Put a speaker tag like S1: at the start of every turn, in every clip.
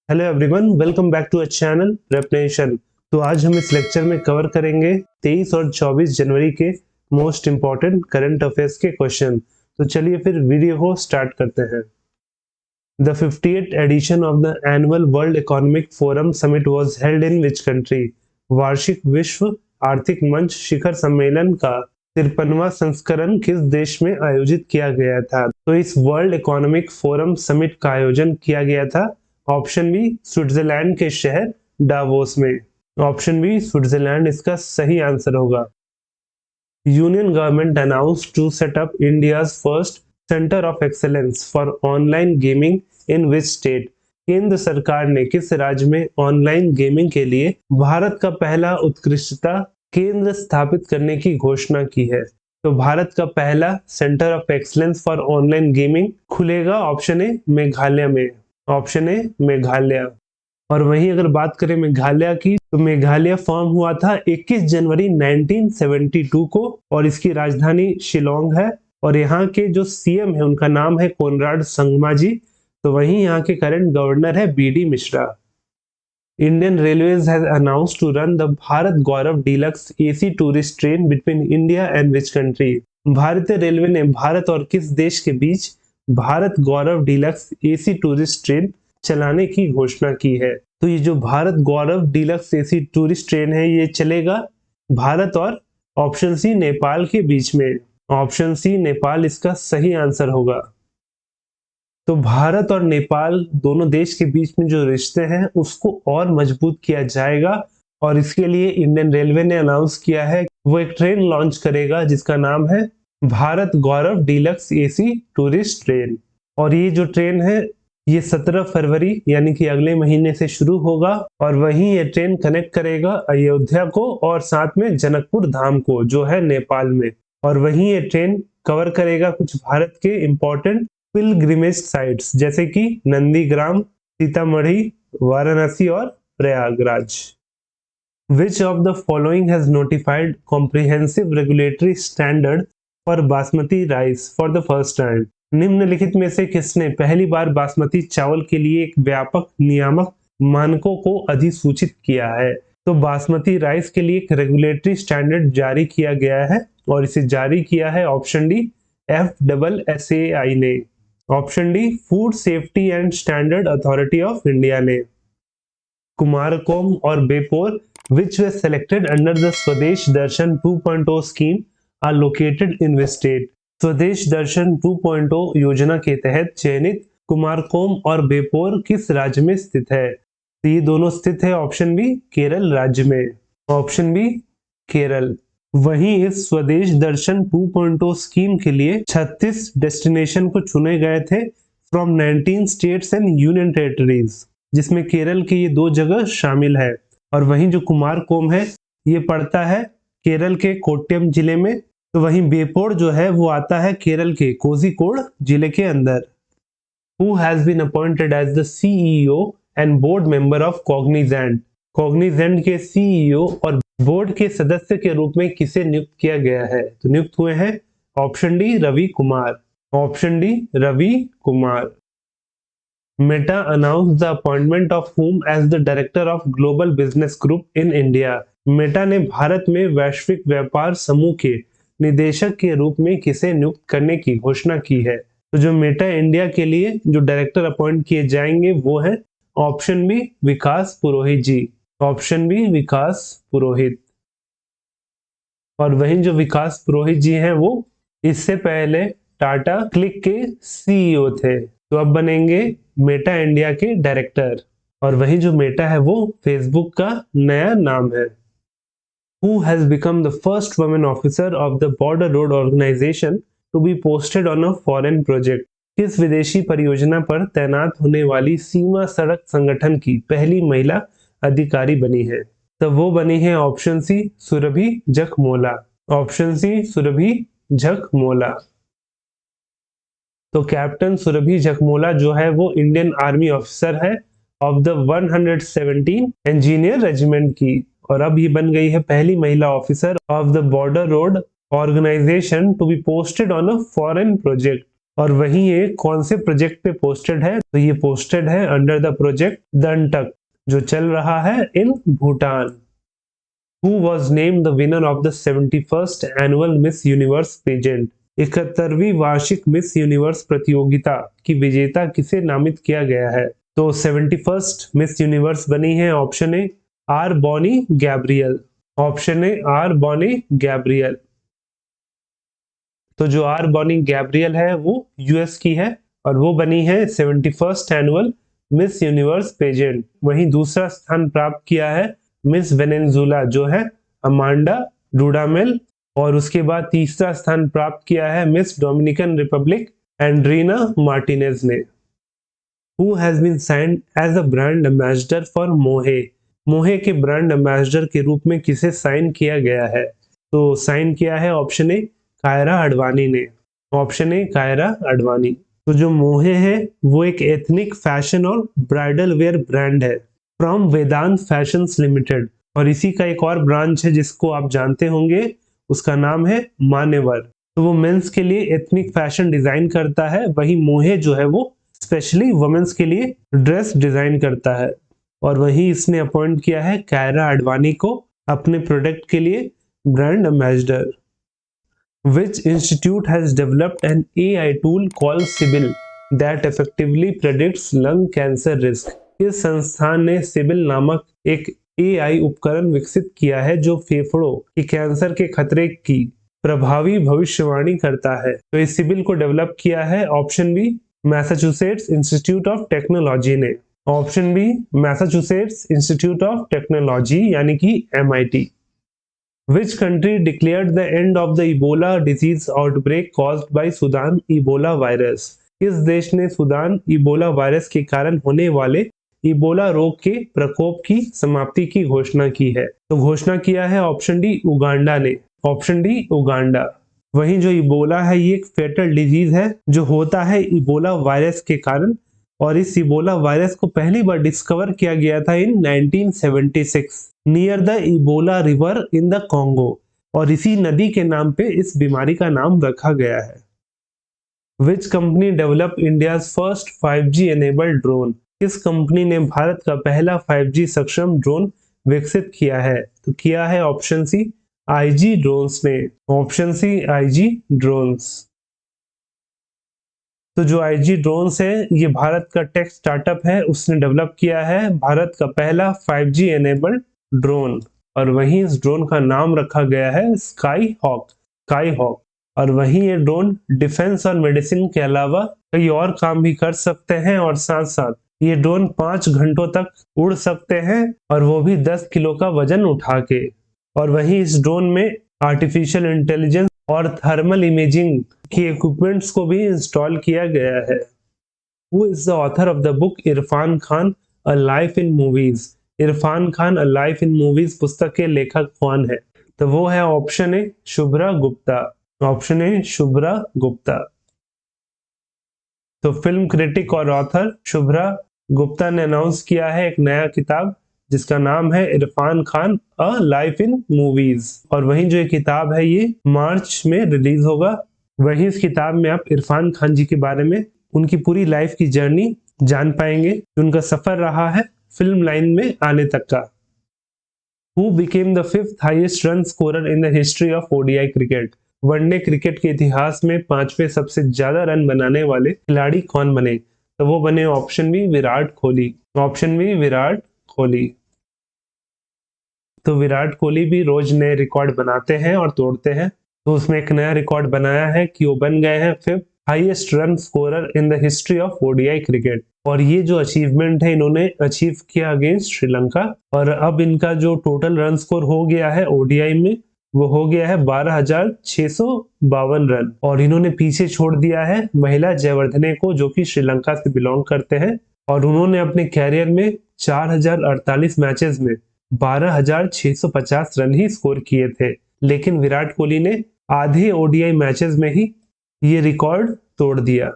S1: Hello everyone, welcome back to a channel preparation. तो आज हम इस लेक्चर में कवर करेंगे 23 और 24 जनवरी के मोस्ट इंपॉर्टेंट करंट अफेयर्स के क्वेश्चन। तो चलिए फिर वीडियो को स्टार्ट करते हैं। The 58th edition of the annual world economic forum summit was held in which country. वार्षिक विश्व आर्थिक मंच शिखर सम्मेलन का 53वां संस्करण किस देश में आयोजित किया गया था? तो इस वर्ल्ड इकोनॉमिक फोरम समिट का आयोजन किया गया था ऑप्शन बी स्विट्जरलैंड के शहर डावोस में। ऑप्शन बी स्विट्जरलैंड इसका सही आंसर होगा। Union government announced to set up India's first centre of excellence for online gaming in which state. केंद्र सरकार ने किस राज्य में ऑनलाइन गेमिंग के लिए भारत का पहला उत्कृष्टता केंद्र स्थापित करने की घोषणा की है? तो भारत का पहला centre of excellence for online gaming खुलेगा ऑप्शन ए मेघालय में। Option A Meghalaya. और वहीं अगर बात करें मेघालय की, तो मेघालय फॉर्म हुआ था 21 जनवरी 1972 को और इसकी राजधानी शिलोंग है। और यहाँ के जो सीएम है उनका नाम है कोनराड संगमा जी। तो वहीं यहाँ के करंट गवर्नर है B D Mishra. Indian railways has announced to run the Bharat Gaurav deluxe AC tourist train between India and which country. भारतीय रेलवे ने भारत और किस देश के बीच Bharat Gaurav deluxe AC tourist train चलाने की घोषणा की है? तो ये जो Bharat Gaurav deluxe AC tourist train है ये चलेगा भारत और ऑप्शन सी नेपाल के बीच में। ऑप्शन सी नेपाल इसका सही आंसर होगा। तो भारत और नेपाल दोनों देश के बीच में जो रिश्ते हैं उसको और मजबूत किया जाएगा और इसके लिए इंडियन रेलवे ने अनाउंस किया है वो एक ट्रेन लॉन्च करेगा जिसका नाम है Bharat Gaurav deluxe AC tourist train. और ये जो ट्रेन है ये 17 फरवरी यानी कि अगले महीने से शुरू होगा और वहीं ये ट्रेन कनेक्ट करेगा अयोध्या को और साथ में जनकपुर धाम को जो है नेपाल में। और वहीं ये ट्रेन कवर करेगा कुछ भारत के इंपॉर्टेंट पिलग्रिमेज साइट्स जैसे कि नंदीग्राम, सीतामढ़ी, वाराणसी और Prayagraj. Which of the following has notified comprehensive regulatory standard for basmati rice for the first time? निम्नलिखित में से किसने पहली बार बासमती चावल के लिए एक व्यापक नियामक मानकों को अधिसूचित किया है? तो बासमती राइस के लिए एक रेगुलेटरी स्टैंडर्ड जारी किया गया है और इसे जारी किया है ऑप्शन डी FSSAI ने। Option D food safety and standard authority of India ने। कुमारकोम और Beypore which were selected under the स्वदेश दर्शन 2.0 scheme are located in which state? स्वदेश दर्शन 2.0 योजना के तहत चयनित कुमारकोम और बेपोर किस राज्य में स्थित है? तो ये दोनों स्थित है ऑप्शन बी केरल राज्य में। Option B Kerala. वहीं इस स्वदेश दर्शन 2.0 स्कीम के लिए 36 डेस्टिनेशन को चुने गए थे from 19 states and union territories जिसमें केरल की ये 2 जगह शामिल है। और वहीं जो कुमारकोम है ये पड़ता है केरल के कोट्टयम जिले में। तो वहीं बेपोर जो है वो आता है केरल के कोझिकोड जिले के अंदर। Who has been appointed as the CEO and board member of Cognizant? Cognizant के CEO और बोर्ड के सदस्य के रूप में किसे नियुक्त किया गया है? तो नियुक्त हुए हैं option D Ravi Kumar. Option D Ravi Kumar. Meta announced the appointment of whom as the director of Global Business Group in India? Meta ने भारत में वैश्विक व्यापार समूह के निदेशक के रूप में किसे नियुक्त करने की घोषणा की है? तो जो मेटा इंडिया के लिए जो डायरेक्टर अपॉइंट किए जाएंगे वो है ऑप्शन बी विकास पुरोहित जी। ऑप्शन बी विकास पुरोहित। और वहीं जो विकास पुरोहित जी हैं वो इससे पहले टाटा क्लिक के सीईओ थे, तो अब बनेंगे मेटा इंडिया के डायरेक्टर। और वही जो मेटा है वो फेसबुक का नया नाम है। Who has become the first woman officer of the Border Road Organization to be posted on a foreign project? किस विदेशी परियोजना पर तैनात होने वाली सीमा सड़क संगठन की पहली महिला अधिकारी बनी है? तो वो बनी है option C Surabhi Jakhmola. Option C Surabhi Jakhmola. तो कैप्टन सुरभि जखमोला जो है वो इंडियन आर्मी ऑफिसर है ऑफ द 117 इंजीनियर रेजिमेंट की और अब ये बन गई है पहली महिला officer of the border road organisation to be posted on a foreign project. और वहीं ये कौन से प्रोजेक्ट पे पोस्टेड है, तो ये पोस्टेड है अंडर द प्रोजेक्ट दंटक जो चल रहा है इन Bhutan. Who was named the winner of the 71st annual Miss Universe pageant? 71वीं वार्षिक मिस यूनिवर्स प्रतियोगिता की विजेता किसे नामित किया गया है? तो 71st मिस यूनिवर्स बनी है option A R Bonney Gabriel. Option A R Bonney Gabriel. तो जो आर बॉनी गैब्रियल है वो यूएस की है और वो बनी है 71st annual miss universe pageant. वहीं दूसरा स्थान प्राप्त किया है मिस वेनेजुला जो है अमांडा डूडामेल, और उसके बाद तीसरा स्थान प्राप्त किया है मिस डोमिनिकन रिपब्लिक एंड्रीना मार्टिनेज ने। Who has been signed as a brand ambassador for मोहे? मोहे के ब्रांड एम्बेसडर के रूप में किसे साइन किया गया है? तो साइन किया है ऑप्शन ए कायरा अडवाणी ने। Option A Kiara Advani. तो जो मोहे है वो एक एथनिक फैशन और ब्राइडल वेयर ब्रांड है फ्रॉम वेदांत फैशंस लिमिटेड, और इसी का एक और ब्रांच है जिसको आप जानते होंगे, उसका नाम है मान्यवर। तो वो मेंस के लिए एथनिक फैशन डिजाइन करता है, वही मोहे जो है वो स्पेशली वुमेन्स के लिए ड्रेस डिजाइन करता है। और वही इसने अपॉइंट किया है कायरा अडवाणी को अपने प्रोडक्ट के लिए brand ambassador. Which institute has developed an AI tool called Sibyl that effectively predicts lung cancer risk? इस संस्थान ने सिबिल नामक एक AI उपकरण विकसित किया है जो फेफड़ों के कैंसर के खतरे की प्रभावी भविष्यवाणी करता है। तो इस सिबिल को डेवलप किया है option B Massachusetts Institute of Technology ने। Option B Massachusetts Institute of Technology यानी कि MIT। Which country declared the end of the Ebola disease outbreak caused by Sudan Ebola virus? किस देश ने सुदान इबोला वायरस के कारण होने वाले इबोला रोग के प्रकोप की समाप्ति की घोषणा की है? तो घोषणा किया है ऑप्शन डी उगांडा ने। Option D Uganda. वहीं जो इबोला है ये एक फेटल डिजीज है जो होता है इबोला वायरस के कारण, और इस इबोला वायरस को पहली बार डिस्कवर किया गया था इन 1976 near the Ebola river in the Congo, और इसी नदी के नाम पे इस बीमारी का नाम रखा गया है। Which company develop India first 5G enabled drone? किस कंपनी ने भारत का पहला 5G सक्षम ड्रोन विकसित किया है? तो किया है ऑप्शन सी IG ड्रोन्स ने। Option C IG drones. तो जो IG ड्रोन्स है ये भारत का टेक स्टार्टअप है, उसने डेवलप किया है भारत का पहला 5G एनेबल्ड ड्रोन, और वहीं इस ड्रोन का नाम रखा गया है स्काई हॉक। और वहीं ये ड्रोन डिफेंस और मेडिसिन के अलावा कई और काम भी कर सकते हैं, और साथ साथ ये ड्रोन 5 घंटों तक उड़ सकते हैं और वो भी 10 किलो का वजन उठा के। और वहीं इस ड्रोन में आर्टिफिशियल इंटेलिजेंस और थर्मल इमेजिंग के इक्विपमेंट्स को भी इंस्टॉल किया गया है। Who is the author of the book Irfan Khan A Life in Movies? Irfan Khan A Life in Movies पुस्तक के लेखक कौन है? तो वो है option A Shubhra Gupta. Option A Shubhra Gupta. तो फिल्म क्रिटिक और ऑथर शुभ्रा गुप्ता ने अनाउंस किया है एक नया किताब जिसका नाम है Irfan Khan a life in movies, और वहीं जो ये किताब है ये मार्च में रिलीज होगा। वहीं इस किताब में आप इरफान खान जी के बारे में उनकी पूरी लाइफ की जर्नी जान पाएंगे, उनका सफर रहा है फिल्म लाइन में आने तक का। Who became the 5th highest run scorer in the history of ODI cricket? One day cricket के इतिहास में 5वें सबसे ज्यादा रन बनाने वाले खिलाड़ी कौन बने? तो वो बने option B Virat Kohli. Option B Virat Kohli. तो विराट कोहली भी रोज नए रिकॉर्ड बनाते हैं और तोड़ते हैं, तो उसमें एक नया रिकॉर्ड बनाया है कि वो बन गए हैं 5th highest run scorer in the history of ODI cricket. और ये जो अचीवमेंट है इन्होंने अचीव किया अगेंस्ट श्रीलंका, और अब इनका जो टोटल रन स्कोर हो गया है ODI में वो हो गया है 12,652 रन, और इन्होंने पीछे छोड़ दिया है महिला जयवर्धने को जो कि श्रीलंका से बिलोंग करते हैं, और उन्होंने अपने कैरियर में 4,048 मैचेस में 12,650 रन ही स्कोर किए थे। लेकिन विराट कोहली ने आधे ODI मैचेस में ही ये रिकॉर्ड तोड़ दिया।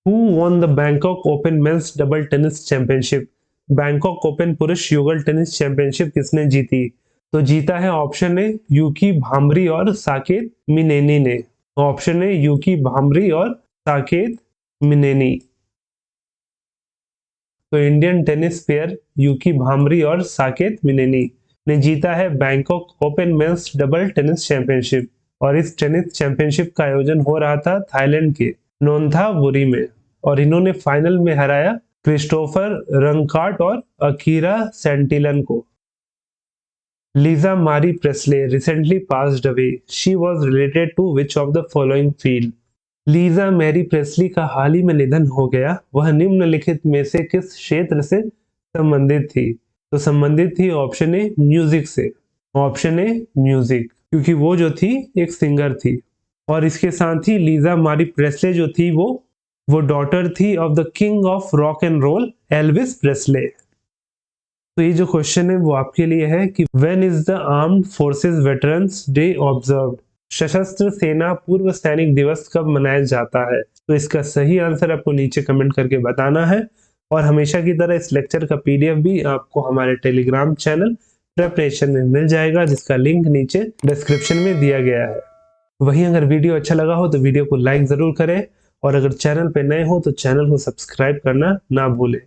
S1: Who won the Bangkok Open Men's Double Tennis Championship? Bangkok open पुरुष युगल टेनिस चैंपियनशिप किसने जीती? तो जीता है ऑप्शन ए यूकी भाम्री और साकेत मिनेनी ने। ऑप्शन ए यूकी भाम्री और साकेत मिनेनी। तो इंडियन टेनिस प्लेयर यूकी भाम्बरी और साकेत मिनेनी ने जीता है Bangkok open men's double tennis championship. और इस टेनिस चैंपियनशिप का आयोजन हो रहा था थाईलैंड के नोन्थाबुरी में। और इन्होंने फाइनल में हराया क्रिस्टोफर रंकाट और अकीरा सेंटिलन को। Lisa Marie Presley recently passed away. She was related to which of the following field? Lisa Marie Presley का हाल ही में निधन हो गया। वह निम्नलिखित में से किस क्षेत्र से संबंधित थी? तो संबंधित थी ऑप्शन ए म्यूजिक से। ऑप्शन ए म्यूजिक, क्योंकि वो जो थी एक सिंगर थी। और इसके साथ ही लीजा मारी प्रेस्ले जो थी वो डॉटर थी of the king of rock and roll Elvis Presley. तो ये जो क्वेश्चन है वो आपके लिए है कि when is the armed forces veterans day observed? सशस्त्र सेना पूर्व सैनिक दिवस कब मनाया जाता है? तो इसका सही आंसर आपको नीचे कमेंट करके बताना है। और हमेशा की तरह इस लेक्चर का पीडीएफ भी आपको हमारे टेलीग्राम चैनल प्रेपरेशन में मिल जाएगा, जिसका लिंक नीचे डिस्क्रिप्शन में दिया गया है। वहीं अगर वीडियो अच्छा लगा हो तो वीडियो को लाइक जरूर करें, और अगर चैनल पे नए हो तो चैनल को सब्सक्राइब करना ना भूलें।